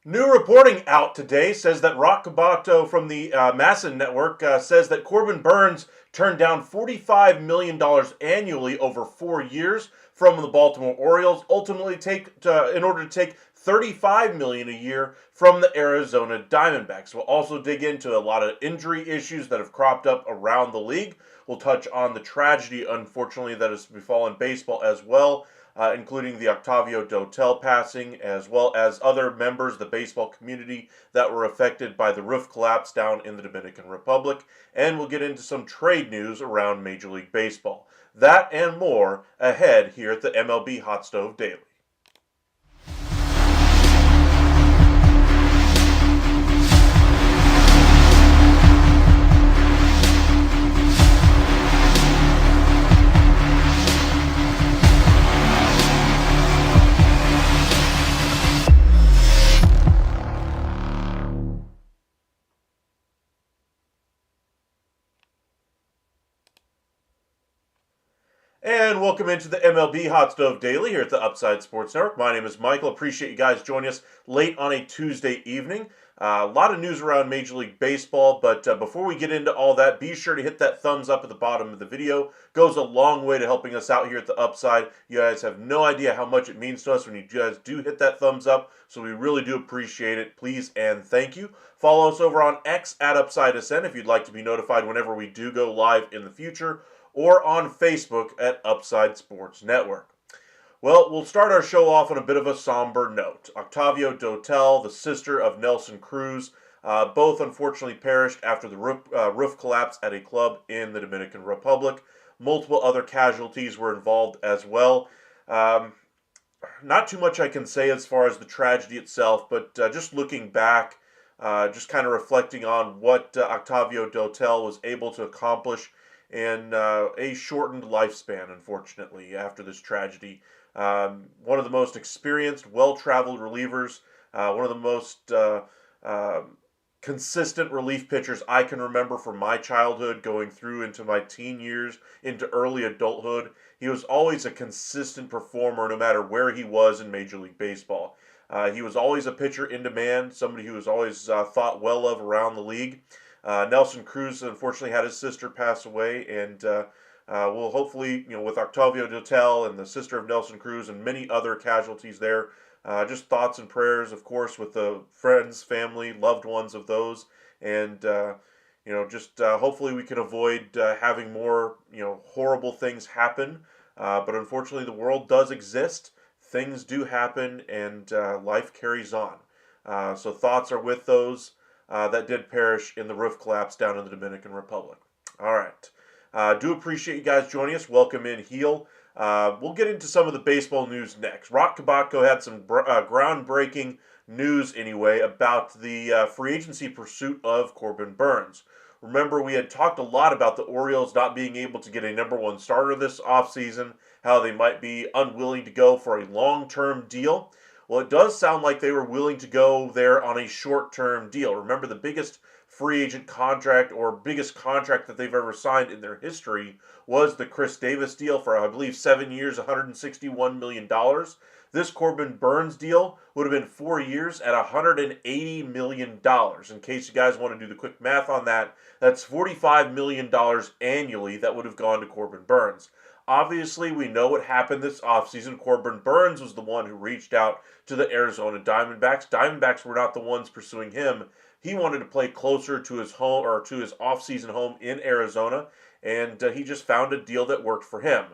New reporting out today says that Rock Cabato from the Masson Network says that Corbin Burns turned down $45 million annually over 4 years from the Baltimore Orioles, ultimately in order to take $35 million a year from the Arizona Diamondbacks. We'll also dig into a lot of injury issues that have cropped up around the league. We'll touch on the tragedy, unfortunately, that has befallen baseball as well, including the Octavio Dotel passing, as well as other members of the baseball community that were affected by the roof collapse down in the Dominican Republic. And we'll get into some trade news around Major League Baseball. That and more ahead here at the MLB Hot Stove Daily. And welcome into the MLB Hot Stove Daily here at the Upside Sports Network. My name is Michael. Appreciate you guys joining us late on a Tuesday evening. A lot of news around Major League Baseball, but before we get into all that, be sure to hit that thumbs up at the bottom of the video. Goes a long way to helping us out here at the Upside. You guys have no idea how much it means to us when you guys do hit that thumbs up, so we really do appreciate it. Please and thank you. Follow us over on X at UpsideSN if you'd like to be notified whenever we do go live in the future, or on Facebook at Upside Sports Network. Well, we'll start our show off on a bit of a somber note. Octavio Dotel, the sister of Nelson Cruz, both unfortunately perished after the roof collapse at a club in the Dominican Republic. Multiple other casualties were involved as well. Not too much I can say as far as the tragedy itself, but just looking back, just kind of reflecting on what Octavio Dotel was able to accomplish in a shortened lifespan, unfortunately, after this tragedy. One of the most experienced, well-traveled relievers, one of the most consistent relief pitchers I can remember from my childhood going through into my teen years, into early adulthood. He was always a consistent performer no matter where he was in Major League Baseball. He was always a pitcher in demand, somebody who was always thought well of around the league. Nelson Cruz unfortunately had his sister pass away, and we'll hopefully, with Octavio Dotel and the sister of Nelson Cruz and many other casualties there, just thoughts and prayers, of course, with the friends, family, loved ones of those, and just hopefully we can avoid having more horrible things happen. But unfortunately, the world does exist. Things do happen, and life carries on. So thoughts are with those that did perish in the roof collapse down in the Dominican Republic. All right. Do appreciate you guys joining us. Welcome in, Heel. We'll get into some of the baseball news next. Rock Kabatko had some groundbreaking news, anyway, about the free agency pursuit of Corbin Burnes. Remember, we had talked a lot about the Orioles not being able to get a number one starter this offseason, how they might be unwilling to go for a long-term deal. Well, it does sound like they were willing to go there on a short-term deal. Remember, the biggest free agent contract or biggest contract that they've ever signed in their history was the Chris Davis deal for, I believe, 7 years, $161 million. This Corbin Burnes deal would have been 4 years at $180 million. In case you guys want to do the quick math on that, that's $45 million annually that would have gone to Corbin Burnes. Obviously, we know what happened this offseason. Corbin Burnes was the one who reached out to the Arizona Diamondbacks. Diamondbacks were not the ones pursuing him. He wanted to play closer to his home or to his offseason home in Arizona, and he just found a deal that worked for him.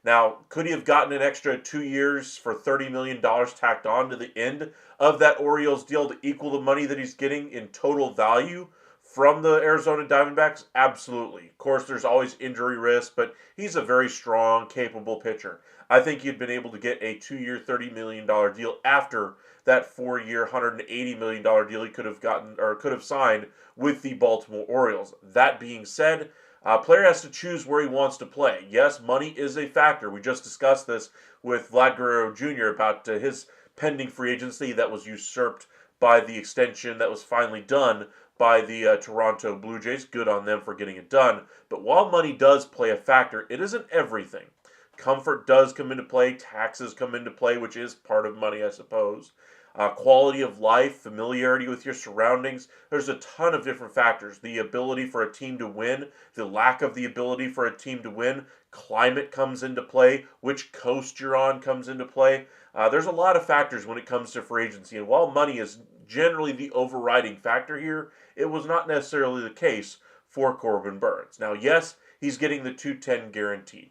Now, could he have gotten an extra 2 years for $30 million tacked on to the end of that Orioles deal to equal the money that he's getting in total value from the Arizona Diamondbacks? Absolutely. Of course, there's always injury risk, but he's a very strong, capable pitcher. I think he'd been able to get a 2-year, $30 million deal after that 4-year, $180 million deal he could have gotten or could have signed with the Baltimore Orioles. That being said, a player has to choose where he wants to play. Yes, money is a factor. We just discussed this with Vlad Guerrero Jr. about his pending free agency that was usurped by the extension that was finally done by the Toronto Blue Jays. Good on them for getting it done. But while money does play a factor, it isn't everything. Comfort does come into play. Taxes come into play, which is part of money, I suppose. Quality of life, familiarity with your surroundings. There's a ton of different factors. The ability for a team to win, the lack of the ability for a team to win. Climate comes into play. Which coast you're on comes into play. There's a lot of factors when it comes to free agency. And while money is generally the overriding factor here, it was not necessarily the case for Corbin Burnes. Now, yes, he's getting the 210 guaranteed.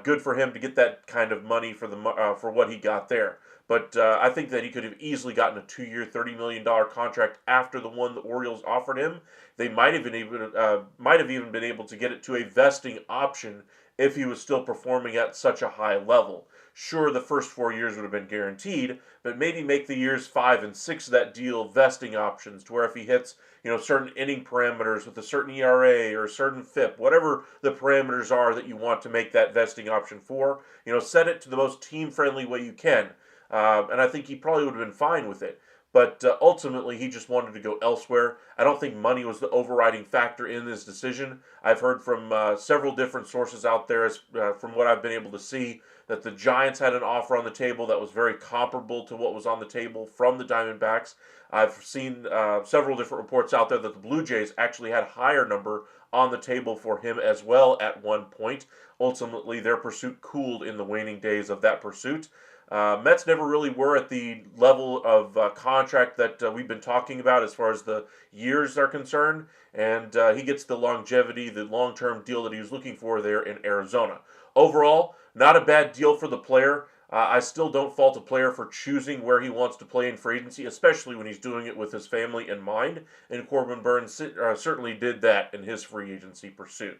Good for him to get that kind of money for what he got there. But I think that he could have easily gotten a 2-year, $30 million contract after the one the Orioles offered him. They might have even been able to get it to a vesting option if he was still performing at such a high level. Sure, the first 4 years would have been guaranteed, but maybe make the years 5 and 6 of that deal vesting options, to where if he hits certain inning parameters with a certain ERA or a certain FIP, whatever the parameters are that you want to make that vesting option for, set it to the most team-friendly way you can. And I think he probably would have been fine with it. But ultimately, he just wanted to go elsewhere. I don't think money was the overriding factor in this decision. I've heard from several different sources out there, from what I've been able to see, that the Giants had an offer on the table that was very comparable to what was on the table from the Diamondbacks. I've seen several different reports out there that the Blue Jays actually had a higher number on the table for him as well at one point. Ultimately, their pursuit cooled in the waning days of that pursuit. Mets never really were at the level of contract that we've been talking about as far as the years are concerned, and he gets the longevity, the long-term deal that he was looking for there in Arizona. Overall, not a bad deal for the player. I still don't fault a player for choosing where he wants to play in free agency, especially when he's doing it with his family in mind, and Corbin Burnes certainly did that in his free agency pursuit.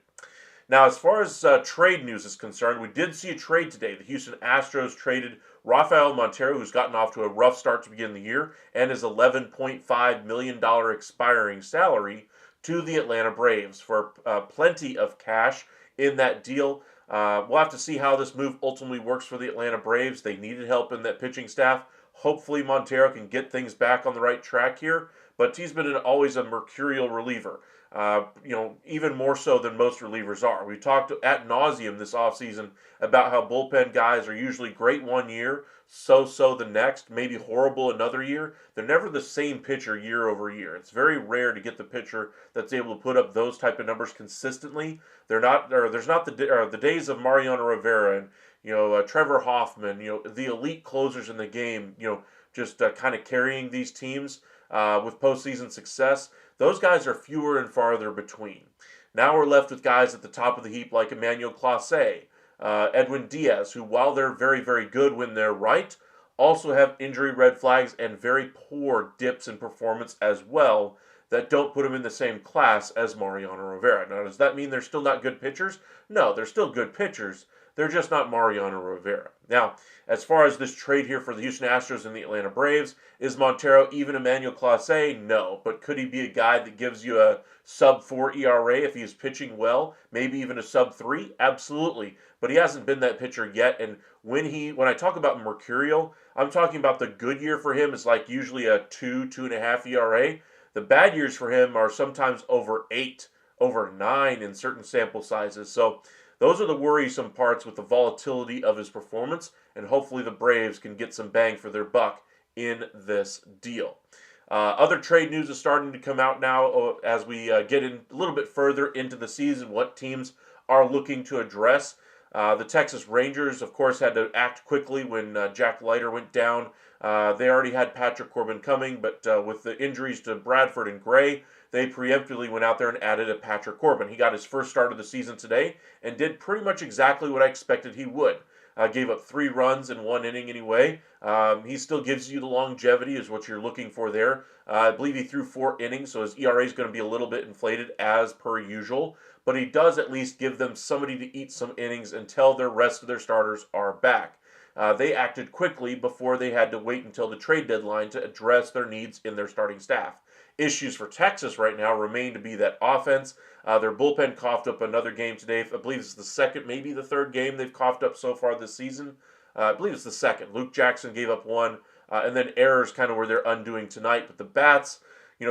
Now, as far as trade news is concerned, we did see a trade today. The Houston Astros traded Rafael Montero, who's gotten off to a rough start to begin the year, and his $11.5 million expiring salary to the Atlanta Braves for plenty of cash in that deal. We'll have to see how this move ultimately works for the Atlanta Braves. They needed help in that pitching staff. Hopefully Montero can get things back on the right track here, but he's been always a mercurial reliever. Even more so than most relievers are. We talked ad nauseum this offseason about how bullpen guys are usually great one year, so-so the next, maybe horrible another year. They're never the same pitcher year over year. It's very rare to get the pitcher that's able to put up those type of numbers consistently. There's not the days of Mariano Rivera and Trevor Hoffman, the elite closers in the game, just kind of carrying these teams with postseason success. Those guys are fewer and farther between. Now we're left with guys at the top of the heap like Emmanuel Clase, Edwin Diaz, who while they're very, very good when they're right, also have injury red flags and very poor dips in performance as well that don't put him in the same class as Mariano Rivera. Now, does that mean they're still not good pitchers? No, they're still good pitchers. They're just not Mariano Rivera. Now, as far as this trade here for the Houston Astros and the Atlanta Braves, is Montero even Emmanuel Clase? No. But could he be a guy that gives you a sub-4 ERA if he's pitching well? Maybe even a sub-3? Absolutely. But he hasn't been that pitcher yet. And when I talk about mercurial, I'm talking about the good year for him is like usually a 2.5 ERA. The bad years for him are sometimes over 8, over 9 in certain sample sizes. So those are the worrisome parts with the volatility of his performance, and hopefully the Braves can get some bang for their buck in this deal. Other trade news is starting to come out now as we get in a little bit further into the season, what teams are looking to address. The Texas Rangers, of course, had to act quickly when Jack Leiter went down. They already had Patrick Corbin coming, but with the injuries to Bradford and Gray, they preemptively went out there and added a Patrick Corbin. He got his first start of the season today and did pretty much exactly what I expected he would. Gave up 3 runs in 1 inning anyway. He still gives you the longevity is what you're looking for there. I believe he threw 4 innings, so his ERA is going to be a little bit inflated as per usual. But he does at least give them somebody to eat some innings until the rest of their starters are back. They acted quickly before they had to wait until the trade deadline to address their needs in their starting staff. Issues for Texas right now remain to be that offense. Their bullpen coughed up another game today. I believe it's the second, maybe the third game they've coughed up so far this season. I believe it's the second. Luke Jackson gave up 1, and then errors kind of were their undoing tonight. But the bats,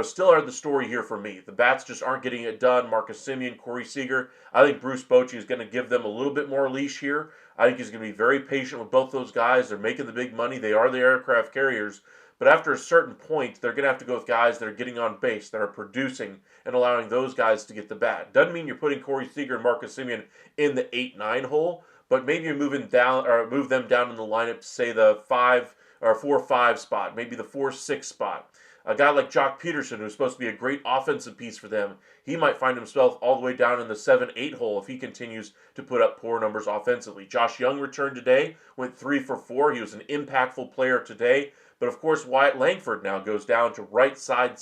still are the story here for me. The bats just aren't getting it done. Marcus Semien, Corey Seager. I think Bruce Bochy is going to give them a little bit more leash here. I think he's going to be very patient with both those guys. They're making the big money. They are the aircraft carriers. But after a certain point, they're going to have to go with guys that are getting on base, that are producing, and allowing those guys to get the bat. Doesn't mean you're putting Corey Seager and Marcus Semien in the 8-9 hole, but maybe you're moving down or move them down in the lineup to say the 5 or 4-5 spot, maybe the 4-6 spot. A guy like Jock Peterson, who's supposed to be a great offensive piece for them, he might find himself all the way down in the 7-8 hole if he continues to put up poor numbers offensively. Josh Young returned today, went 3 for 4. He was an impactful player today. But of course, Wyatt Langford now goes down to right side,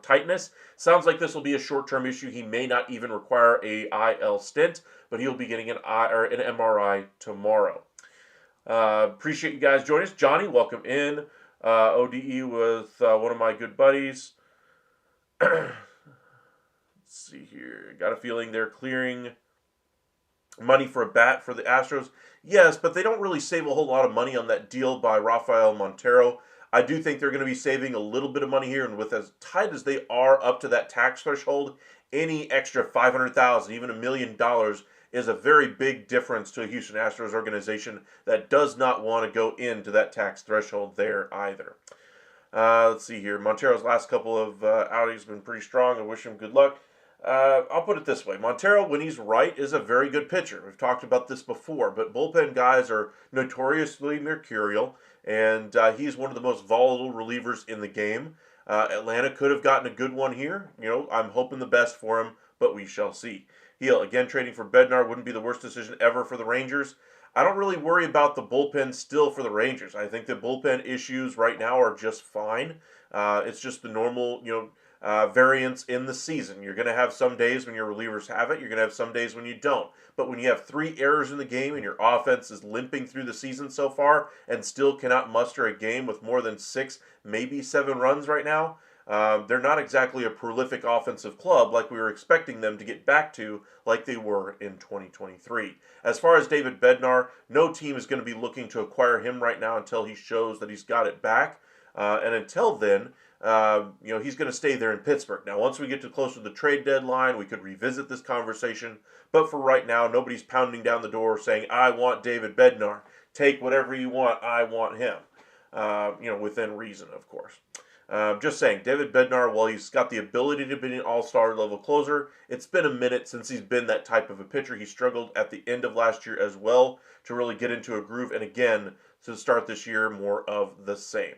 tightness. Sounds like this will be a short-term issue. He may not even require a IL stint, but he'll be getting an MRI tomorrow. Appreciate you guys joining us. Johnny, welcome in. ODE with one of my good buddies. Let's see here. Got a feeling they're clearing money for a bat for the Astros. Yes, but they don't really save a whole lot of money on that deal by Rafael Montero. I do think they're going to be saving a little bit of money here, and with as tight as they are up to that tax threshold, any extra $500,000, even $1 million, is a very big difference to a Houston Astros organization that does not want to go into that tax threshold there either. Let's see here. Montero's last couple of outings have been pretty strong. I wish him good luck. I'll put it this way. Montero, when he's right, is a very good pitcher. We've talked about this before, but bullpen guys are notoriously mercurial, and he's one of the most volatile relievers in the game. Atlanta could have gotten a good one here. I'm hoping the best for him, but we shall see. Again, trading for Bednar wouldn't be the worst decision ever for the Rangers. I don't really worry about the bullpen still for the Rangers. I think the bullpen issues right now are just fine. It's just the normal, variance in the season. You're going to have some days when your relievers have it. You're going to have some days when you don't. But when you have 3 errors in the game and your offense is limping through the season so far and still cannot muster a game with more than 6, maybe 7 runs right now, they're not exactly a prolific offensive club like we were expecting them to get back to like they were in 2023. As far as David Bednar, no team is going to be looking to acquire him right now until he shows that he's got it back. And until then, he's going to stay there in Pittsburgh. Now, once we get to closer to the trade deadline, we could revisit this conversation. But for right now, nobody's pounding down the door saying, I want David Bednar. Take whatever you want. I want him. Within reason, of course. Just saying, David Bednar, while he's got the ability to be an all-star level closer, it's been a minute since he's been that type of a pitcher. He struggled at the end of last year as well to really get into a groove. And again, to start this year, more of the same.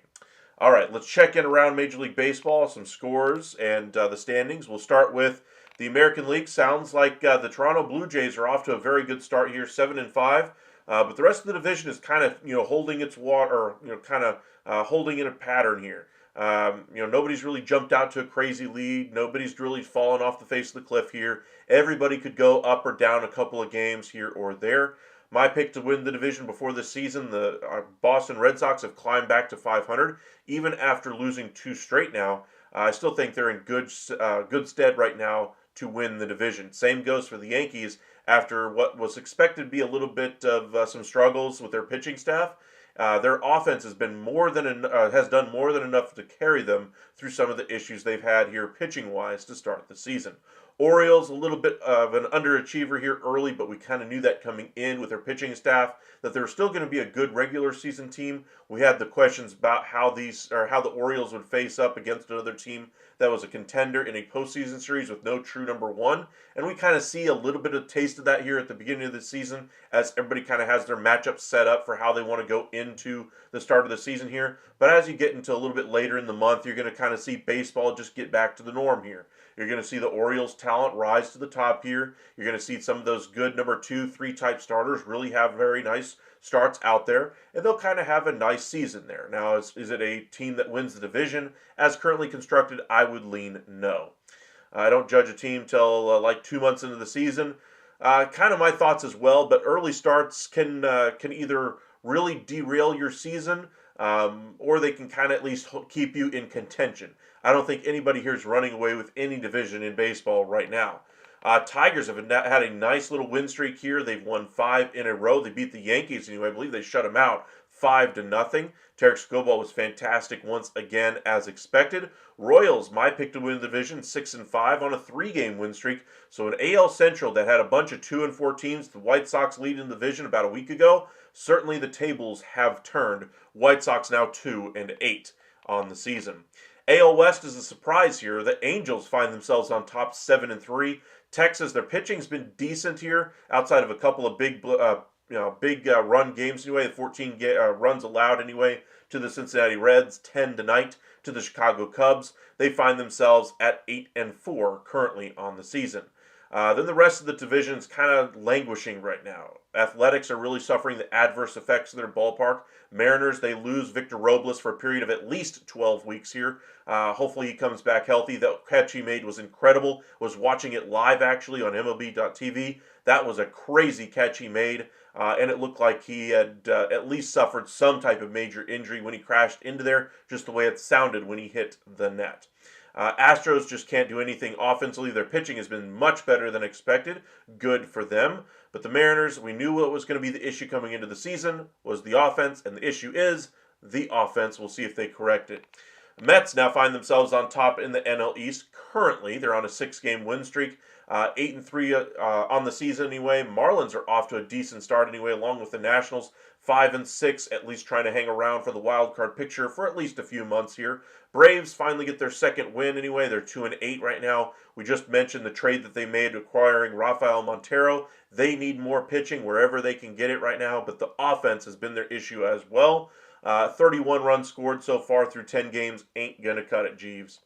All right, let's check in around Major League Baseball, some scores and the standings. We'll start with the American League. Sounds like the Toronto Blue Jays are off to a very good start here, 7-5. But the rest of the division is kind of holding its water, or kind of holding in a pattern here. Nobody's really jumped out to a crazy lead. Nobody's really fallen off the face of the cliff here. Everybody could go up or down a couple of games here or there. My pick to win the division before this season, the Boston Red Sox have climbed back to 500, even after losing two straight now. I still think they're in good stead right now to win the division. Same goes for the Yankees after what was expected to be a little bit of some struggles with their pitching staff. Their offense has done more than enough to carry them through some of the issues they've had here pitching wise to start the season. Orioles, a little bit of an underachiever here early, but we kind of knew that coming in with their pitching staff that they were still going to be a good regular season team. We had the questions about how the Orioles would face up against another team that was a contender in a postseason series with no true number one, and we kind of see a little bit of taste of that here at the beginning of the season as everybody kind of has their matchup set up for how they want to go into the start of the season here. But as you get into a little bit later in the month, you're going to kind of see baseball just get back to the norm here. You're going to see the Orioles' talent rise to the top here. You're going to see some of those good number 2, 3 type starters really have very nice starts out there, and they'll kind of have a nice season there. Now, is it a team that wins the division? As currently constructed, I would lean no. I don't judge a team till like 2 months into the season. Kind of my thoughts as well, but early starts can either really derail your season, or they can kind of at least keep you in contention. I don't think anybody here is running away with any division in baseball right now. Tigers have had a nice little win streak here. They've won 5 in a row. They beat the Yankees anyway. I believe they shut them out 5-0. Tarek Skubal was fantastic once again, as expected. Royals, my pick to win the division, 6-5 on a 3-game win streak. So an AL Central that had a bunch of 2-4 teams, the White Sox leading the division about a week ago. Certainly the tables have turned. White Sox now 2-8 on the season. AL West is a surprise here. The Angels find themselves on top 7-3. Texas, their pitching's been decent here, outside of a couple of big run games anyway. 14 runs allowed anyway to the Cincinnati Reds, 10 tonight to the Chicago Cubs. They find themselves at 8-4 currently on the season. Then the rest of the division is kind of languishing right now. Athletics are really suffering the adverse effects of their ballpark. Mariners, they lose Victor Robles for a period of at least 12 weeks here. Hopefully he comes back healthy. That catch he made was incredible. Was watching it live actually on MLB.tv. That was a crazy catch he made. And it looked like he had at least suffered some type of major injury when he crashed into there, just the way it sounded when he hit the net. Astros just can't do anything offensively. Their pitching has been much better than expected. Good for them. But the Mariners, we knew what was going to be the issue coming into the season was the offense, and the issue is the offense. We'll see if they correct it. Mets now find themselves on top in the NL East. Currently, they're on a 6-game win streak. 8-3 on the season anyway. Marlins are off to a decent start anyway, along with the Nationals. 5-6, at least trying to hang around for the wild card picture for at least a few months here. Braves finally get their second win anyway. They're 2-8 right now. We just mentioned the trade that they made acquiring Rafael Montero. They need more pitching wherever they can get it right now, but the offense has been their issue as well. 31 runs scored so far through 10 games. Ain't gonna cut it, Jeeves.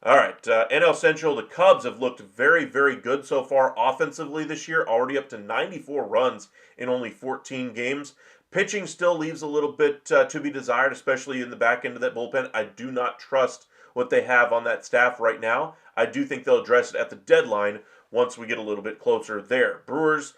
All right, NL Central, the Cubs have looked very, very good so far offensively this year, already up to 94 runs in only 14 games. Pitching still leaves a little bit to be desired, especially in the back end of that bullpen. I do not trust what they have on that staff right now. I do think they'll address it at the deadline once we get a little bit closer there. Brewers,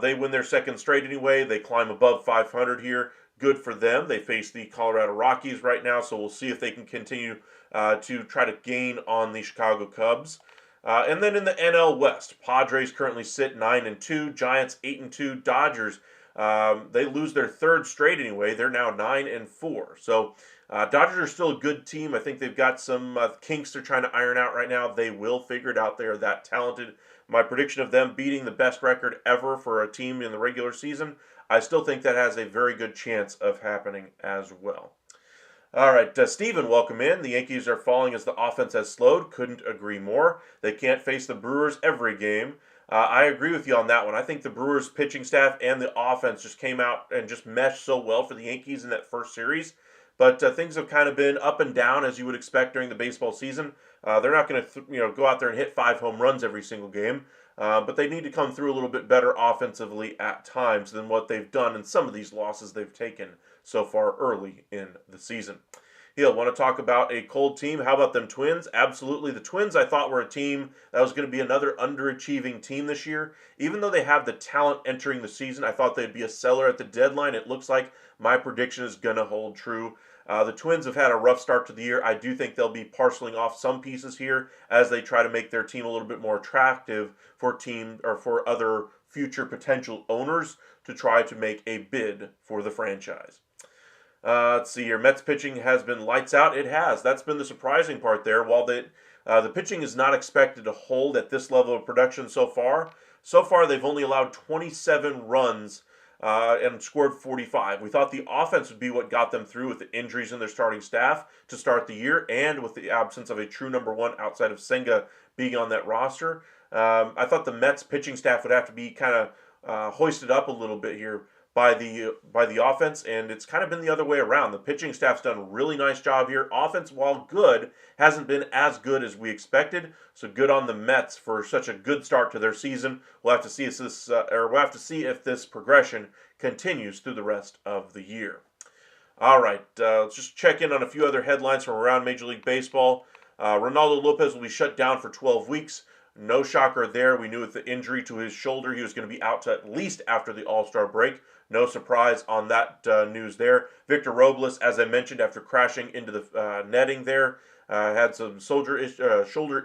they win their second straight anyway. They climb above 500 here. Good for them. They face the Colorado Rockies right now, so we'll see if they can continue to try to gain on the Chicago Cubs. And then in the NL West, Padres currently sit 9-2, Giants 8-2, Dodgers, they lose their third straight anyway. They're now 9-4. So Dodgers are still a good team. I think they've got some kinks they're trying to iron out right now. They will figure it out. They are that talented. My prediction of them beating the best record ever for a team in the regular season, I still think that has a very good chance of happening as well. All right, Steven, welcome in. The Yankees are falling as the offense has slowed. Couldn't agree more. They can't face the Brewers every game. I agree with you on that one. I think the Brewers pitching staff and the offense just came out and just meshed so well for the Yankees in that first series. But things have kind of been up and down as you would expect during the baseball season. They're not going to go out there and hit 5 home runs every single game. but they need to come through a little bit better offensively at times than what they've done in some of these losses they've taken so far early in the season. He'll want to talk about a cold team. How about them Twins? Absolutely. The Twins, I thought, were a team that was going to be another underachieving team this year. Even though they have the talent entering the season, I thought they'd be a seller at the deadline. It looks like my prediction is going to hold true. The Twins have had a rough start to the year. I do think they'll be parceling off some pieces here as they try to make their team a little bit more attractive for for other future potential owners to try to make a bid for the franchise. Let's see here. Mets pitching has been lights out. It has. That's been the surprising part there. While the pitching is not expected to hold at this level of production so far, they've only allowed 27 runs and scored 45. We thought the offense would be what got them through with the injuries in their starting staff to start the year and with the absence of a true number one outside of Senga being on that roster. I thought the Mets pitching staff would have to be kind of hoisted up a little bit here by the offense, and it's kind of been the other way around. The pitching staff's done a really nice job here. Offense, while good, hasn't been as good as we expected. So good on the Mets for such a good start to their season. We'll have to see if this progression continues through the rest of the year. All right, let's just check in on a few other headlines from around Major League Baseball. Ronaldo Lopez will be shut down for 12 weeks. No shocker there. We knew with the injury to his shoulder, he was going to be out to at least after the All-Star break. No surprise on that news there. Victor Robles, as I mentioned, after crashing into the netting there, had some shoulder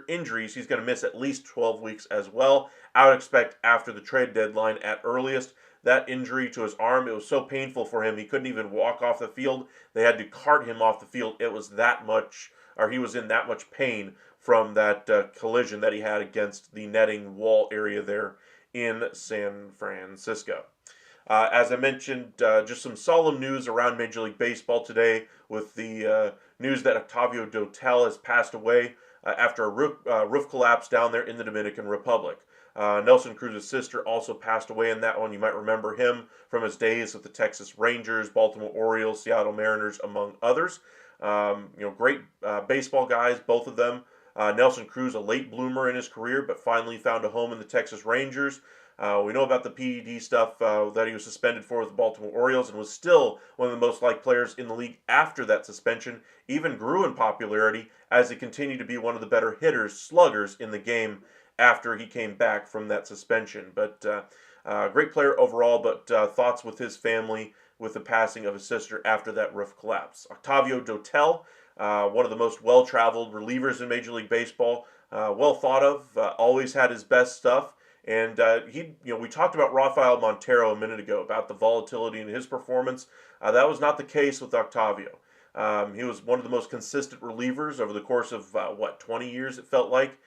injuries. He's going to miss at least 12 weeks as well. I would expect after the trade deadline at earliest. That injury to his arm, it was so painful for him, he couldn't even walk off the field. They had to cart him off the field. It was that much, or he was in that much pain from that collision that he had against the netting wall area there in San Francisco. As I mentioned, just some solemn news around Major League Baseball today with the news that Octavio Dotel has passed away after a roof collapse down there in the Dominican Republic. Nelson Cruz's sister also passed away in that one. You might remember him from his days with the Texas Rangers, Baltimore Orioles, Seattle Mariners, among others. Great baseball guys, both of them. Nelson Cruz, a late bloomer in his career, but finally found a home in the Texas Rangers. We know about the PED stuff that he was suspended for with the Baltimore Orioles and was still one of the most liked players in the league after that suspension. Even grew in popularity as he continued to be one of the better sluggers in the game after he came back from that suspension. But great player overall, but thoughts with his family with the passing of his sister after that roof collapse. Octavio Dotel, one of the most well-traveled relievers in Major League Baseball, well thought of, always had his best stuff. And we talked about Rafael Montero a minute ago about the volatility in his performance. That was not the case with Octavio. He was one of the most consistent relievers over the course of 20 years. It felt like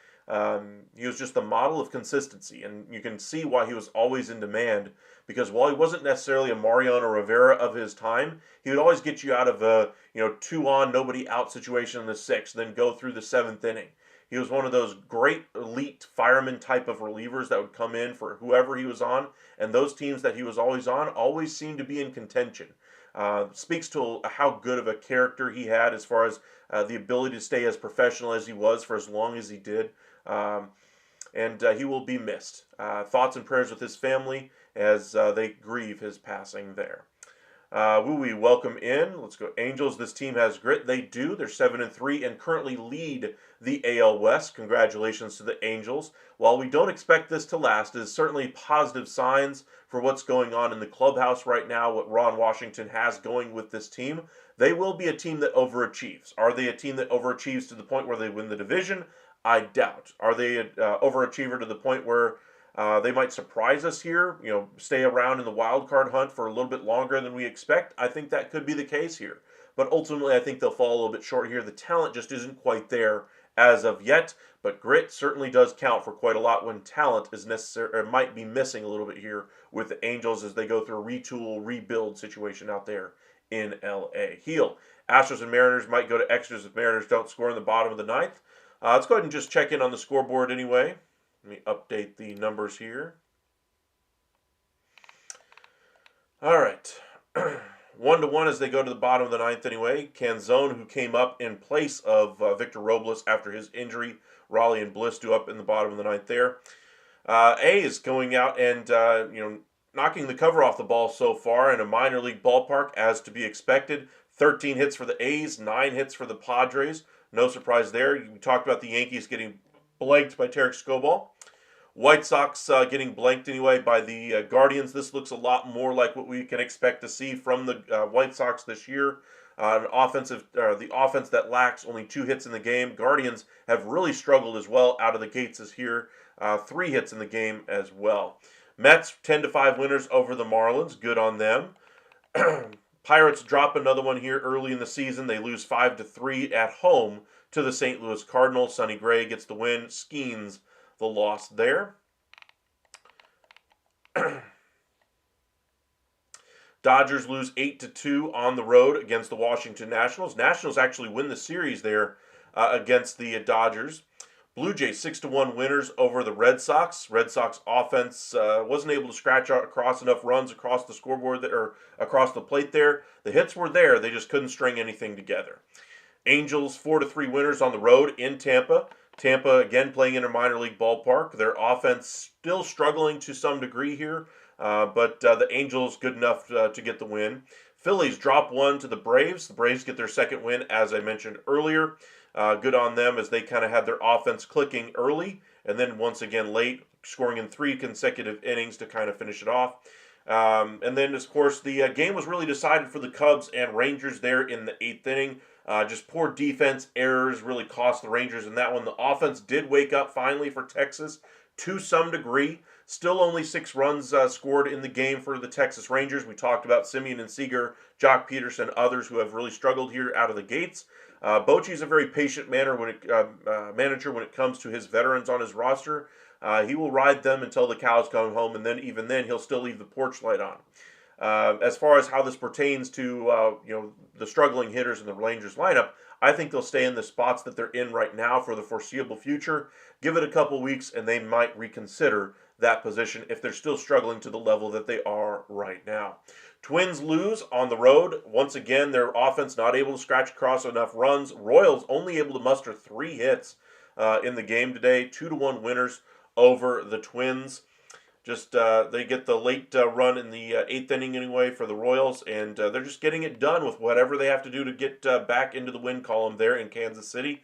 he was just the model of consistency, and you can see why he was always in demand. Because while he wasn't necessarily a Mariano Rivera of his time, he would always get you out of a 2-on, nobody out situation in the sixth, then go through the seventh inning. He was one of those great elite fireman type of relievers that would come in for whoever he was on, and those teams that he was always on always seemed to be in contention. Speaks to how good of a character he had as far as the ability to stay as professional as he was for as long as he did. And he will be missed. Thoughts and prayers with his family as they grieve his passing there. We welcome in. Let's go Angels. This team has grit. They do. They're 7-3 and currently lead the AL West. Congratulations to the Angels. While we don't expect this to last, it is certainly positive signs for what's going on in the clubhouse right now, what Ron Washington has going with this team. They will be a team that overachieves. Are they a team that overachieves to the point where they win the division? I doubt. Are they an overachiever to the point where they might surprise us here, stay around in the wild card hunt for a little bit longer than we expect? I think that could be the case here. But ultimately, I think they'll fall a little bit short here. The talent just isn't quite there as of yet, but grit certainly does count for quite a lot when talent is necessary, or might be missing a little bit here with the Angels as they go through a retool, rebuild situation out there in LA. Astros and Mariners might go to extras if Mariners don't score in the bottom of the ninth. Let's go ahead and just check in on the scoreboard anyway. Let me update the numbers here. All right. 1-1 as they go to the bottom of the ninth anyway. Canzone, who came up in place of Victor Robles after his injury. Raleigh and Bliss do up in the bottom of the ninth there. A's going out and knocking the cover off the ball so far in a minor league ballpark, as to be expected. 13 hits for the A's, 9 hits for the Padres. No surprise there. We talked about the Yankees getting blanked by Tarek Skobal. White Sox getting blanked anyway by the Guardians. This looks a lot more like what we can expect to see from the White Sox this year. The offense that lacks only 2 hits in the game. Guardians have really struggled as well out of the gates this year. 3 hits in the game as well. Mets 10-5 winners over the Marlins. Good on them. Pirates drop another one here early in the season. They lose 5-3 at home to the St. Louis Cardinals. Sonny Gray gets the win. Skeens the loss there. Dodgers lose 8-2 on the road against the Washington Nationals. Nationals actually win the series there against the Dodgers. Blue Jays 6-1 winners over the Red Sox. Red Sox offense wasn't able to scratch out across enough runs across the scoreboard or across the plate there. The hits were there, they just couldn't string anything together. Angels 4-3 winners on the road in Tampa. Tampa again playing in a minor league ballpark. Their offense still struggling to some degree here, but the Angels good enough to get the win. Phillies drop 1 to the Braves. The Braves get their second win, as I mentioned earlier. Good on them, as they kind of had their offense clicking early and then once again late, scoring in 3 consecutive innings to kind of finish it off. And then, of course, the game was really decided for the Cubs and Rangers there in the 8th inning. Just poor defense errors really cost the Rangers in that one. The offense did wake up finally for Texas to some degree. Still only 6 runs scored in the game for the Texas Rangers. We talked about Simeon and Seager, Jock Peterson, others who have really struggled here out of the gates. Bochy's a very patient manager when it comes to his veterans on his roster. He will ride them until the cows come home, and then even then he'll still leave the porch light on. As far as how this pertains to the struggling hitters in the Rangers lineup, I think they'll stay in the spots that they're in right now for the foreseeable future. Give it a couple weeks and they might reconsider that position if they're still struggling to the level that they are right now. Twins lose on the road. Once again, their offense not able to scratch across enough runs. Royals only able to muster 3 hits in the game today. 2-1 winners over the Twins. Just they get the late run in the 8th inning anyway for the Royals, and they're just getting it done with whatever they have to do to get back into the win column there in Kansas City.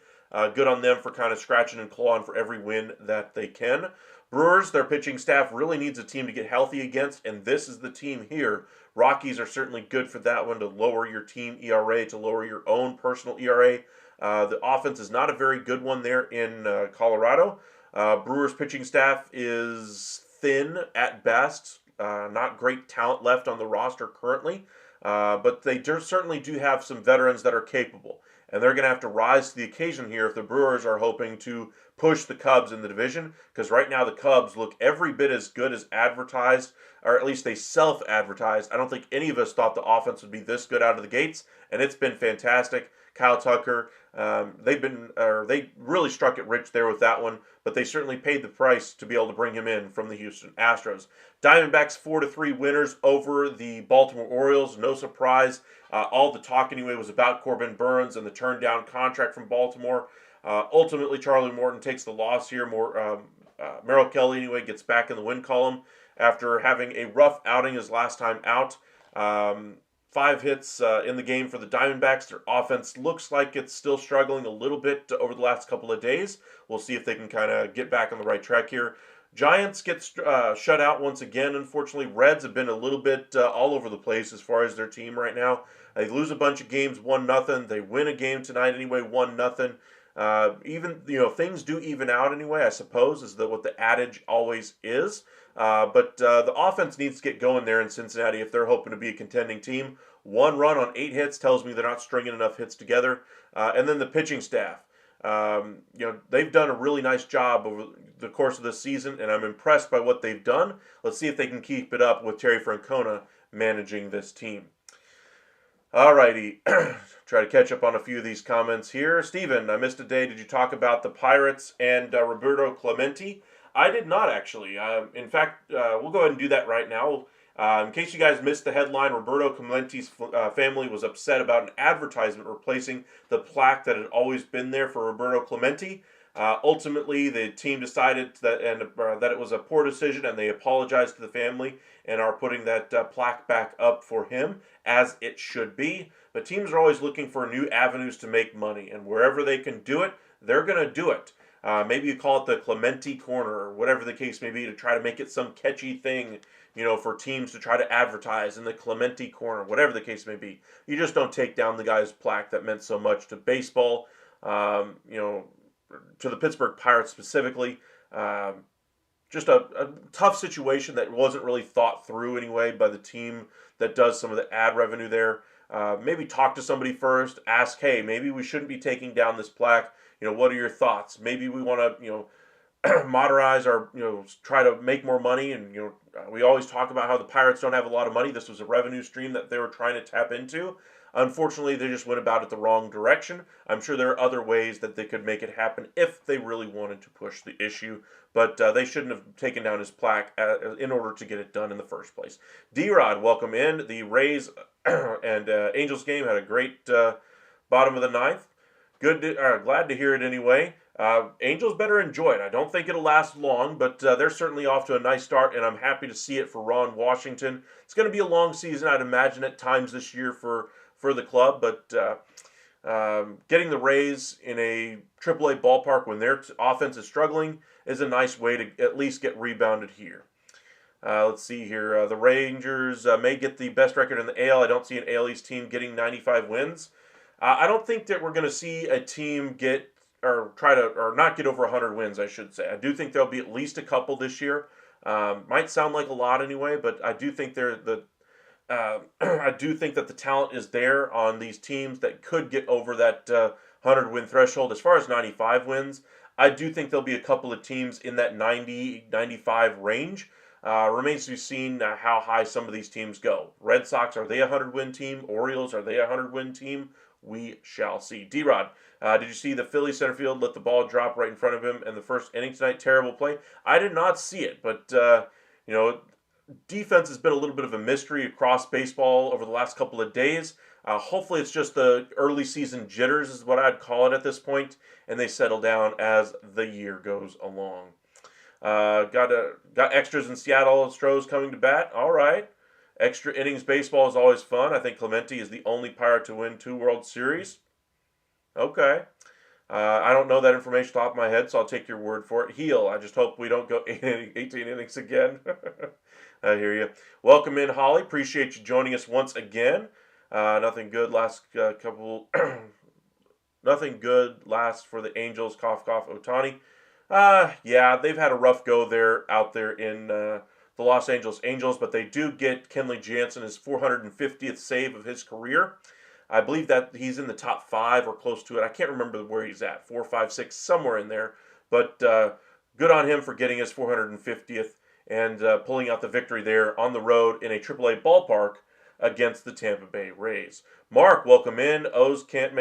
Good on them for kind of scratching and clawing for every win that they can. Brewers, their pitching staff really needs a team to get healthy against, and this is the team here. Rockies are certainly good for that one, to lower your team ERA, to lower your own personal ERA. The offense is not a very good one there in Colorado. Brewers pitching staff is thin at best. Not great talent left on the roster currently, but they certainly do have some veterans that are capable, and they're going to have to rise to the occasion here if the Brewers are hoping to push the Cubs in the division, because right now the Cubs look every bit as good as advertised, or at least they self-advertised. I don't think any of us thought the offense would be this good out of the gates, and it's been fantastic. Kyle Tucker, they really struck it rich there with that one, but they certainly paid the price to be able to bring him in from the Houston Astros. Diamondbacks 4-3 winners over the Baltimore Orioles. No surprise. All the talk anyway was about Corbin Burns and the turned down contract from Baltimore. Ultimately, Charlie Morton takes the loss here. Merrill Kelly anyway gets back in the win column after having a rough outing his last time out. 5 hits in the game for the Diamondbacks. Their offense looks like it's still struggling a little bit over the last couple of days. We'll see if they can kind of get back on the right track here. Giants get shut out once again, unfortunately. Reds have been a little bit all over the place as far as their team right now. They lose a bunch of games 1-0. They win a game tonight anyway, 1-0. Things do even out anyway, I suppose, is what the adage always is. But the offense needs to get going there in Cincinnati if they're hoping to be a contending team. 1 run on 8 hits tells me they're not stringing enough hits together. And then the pitching staff. They've done a really nice job over the course of this season, and I'm impressed by what they've done. Let's see if they can keep it up with Terry Francona managing this team. Alrighty, try to catch up on a few of these comments here. Steven, I missed a day. Did you talk about the Pirates and Roberto Clemente? I did not, actually. In fact, we'll go ahead and do that right now. In case you guys missed the headline, Roberto Clemente's family was upset about an advertisement replacing the plaque that had always been there for Roberto Clemente. Ultimately, the team decided that it was a poor decision, and they apologized to the family and are putting that plaque back up for him, as it should be. But teams are always looking for new avenues to make money, and wherever they can do it, they're going to do it. Maybe you call it the Clemente Corner, or whatever the case may be, to try to make it some catchy thing, for teams to try to advertise in the Clemente Corner, whatever the case may be. You just don't take down the guy's plaque that meant so much to baseball, to the Pittsburgh Pirates specifically. Just a tough situation that wasn't really thought through anyway by the team that does some of the ad revenue there. Maybe talk to somebody first, ask, hey, maybe we shouldn't be taking down this plaque. What are your thoughts? Maybe we want to, modernize or try to make more money. And we always talk about how the Pirates don't have a lot of money. This was a revenue stream that they were trying to tap into. Unfortunately, they just went about it the wrong direction. I'm sure there are other ways that they could make it happen if they really wanted to push the issue, but they shouldn't have taken down his plaque in order to get it done in the first place. D-Rod, welcome in. The Rays and Angels game had a great bottom of the ninth. Glad to hear it anyway. Angels better enjoy it. I don't think it'll last long, but they're certainly off to a nice start, and I'm happy to see it for Ron Washington. It's going to be a long season, I'd imagine, at times this year for the club, but getting the Rays in a AAA ballpark when their offense is struggling is a nice way to at least get rebounded here. Let's see here. The Rangers may get the best record in the AL. I don't see an AL East team getting 95 wins. I don't think that we're going to see a team get or not get over 100 wins, I should say. I do think there'll be at least a couple this year. Might sound like a lot anyway, but I do think I do think that the talent is there on these teams that could get over that 100 win threshold. As far as 95 wins, I do think there'll be a couple of teams in that 90, 95 range. Remains to be seen how high some of these teams go. Red Sox, are they a 100-win team? Orioles, are they a 100-win team? We shall see. D-Rod, did you see the Philly center field let the ball drop right in front of him in the first inning tonight? Terrible play. I did not see it, but, defense has been a little bit of a mystery across baseball over the last couple of days. Hopefully it's just the early season jitters is what I'd call it at this point, and they settle down as the year goes along. Got extras in Seattle. Astros coming to bat. All right. Extra innings baseball is always fun. I think Clemente is the only Pirate to win 2 World Series. Okay. I don't know that information off the top of my head, so I'll take your word for it. Heel. I just hope we don't go 18 innings again. I hear you. Welcome in, Holly. Appreciate you joining us once again. Nothing good last nothing good last for the Angels. Cough, cough, Ohtani. Yeah, they've had a rough go out there in the Los Angeles Angels, but they do get Kenley Jansen his 450th save of his career. I believe that he's in the top 5 or close to it. I can't remember where he's at, 4, 5, 6, somewhere in there. But good on him for getting his 450th and pulling out the victory there on the road in a AAA ballpark against the Tampa Bay Rays. Mark, welcome in. O's can't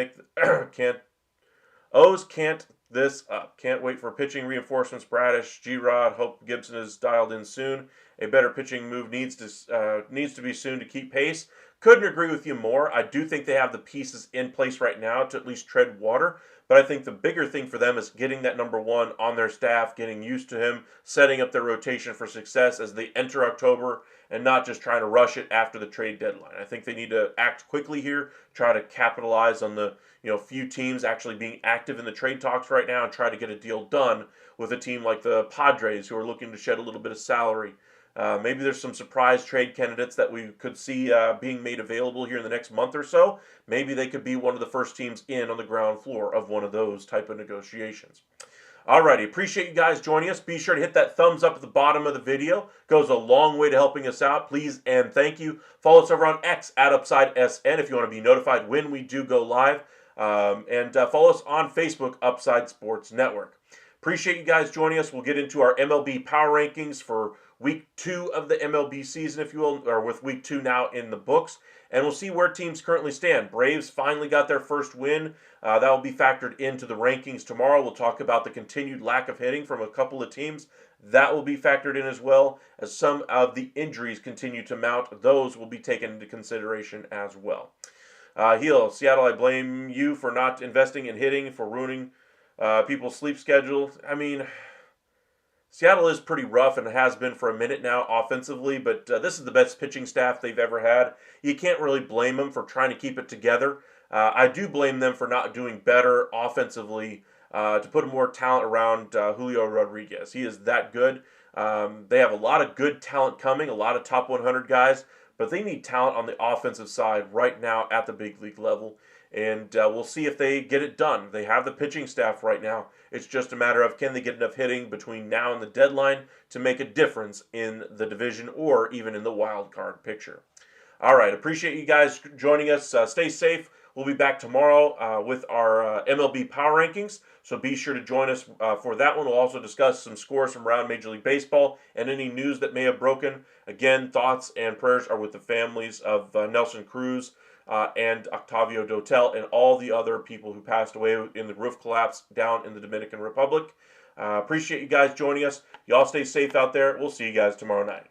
this up. Can't wait for pitching reinforcements. Bradish, G-Rod. Hope Gibson is dialed in soon. A better pitching move needs to be soon to keep pace. Couldn't agree with you more. I do think they have the pieces in place right now to at least tread water. But I think the bigger thing for them is getting that number 1 on their staff, getting used to him, setting up their rotation for success as they enter October, and not just trying to rush it after the trade deadline. I think they need to act quickly here, try to capitalize on the few teams actually being active in the trade talks right now, and try to get a deal done with a team like the Padres, who are looking to shed a little bit of salary. Maybe there's some surprise trade candidates that we could see being made available here in the next month or so. Maybe they could be one of the first teams in on the ground floor of one of those type of negotiations. Alrighty, appreciate you guys joining us. Be sure to hit that thumbs up at the bottom of the video. Goes a long way to helping us out. Please and thank you. Follow us over on X at UpsideSN if you want to be notified when we do go live. And follow us on Facebook, Upside Sports Network. Appreciate you guys joining us. We'll get into our MLB Power Rankings for Week 2 of the MLB season, if you will, or with Week 2 now in the books. And we'll see where teams currently stand. Braves finally got their first win. That will be factored into the rankings tomorrow. We'll talk about the continued lack of hitting from a couple of teams. That will be factored in as well, as some of the injuries continue to mount. Those will be taken into consideration as well. Heel, Seattle, I blame you for not investing in hitting, for ruining people's sleep schedule. I mean, Seattle is pretty rough and has been for a minute now offensively, but this is the best pitching staff they've ever had. You can't really blame them for trying to keep it together. I do blame them for not doing better offensively to put more talent around Julio Rodriguez. He is that good. They have a lot of good talent coming, a lot of top 100 guys, but they need talent on the offensive side right now at the big league level. And we'll see if they get it done. They have the pitching staff right now. It's just a matter of can they get enough hitting between now and the deadline to make a difference in the division or even in the wild card picture. All right, appreciate you guys joining us. Stay safe. We'll be back tomorrow with our MLB Power Rankings, so be sure to join us for that one. We'll also discuss some scores from around Major League Baseball and any news that may have broken. Again, thoughts and prayers are with the families of Nelson Cruz and Octavio Dotel and all the other people who passed away in the roof collapse down in the Dominican Republic. Appreciate you guys joining us. Y'all stay safe out there. We'll see you guys tomorrow night.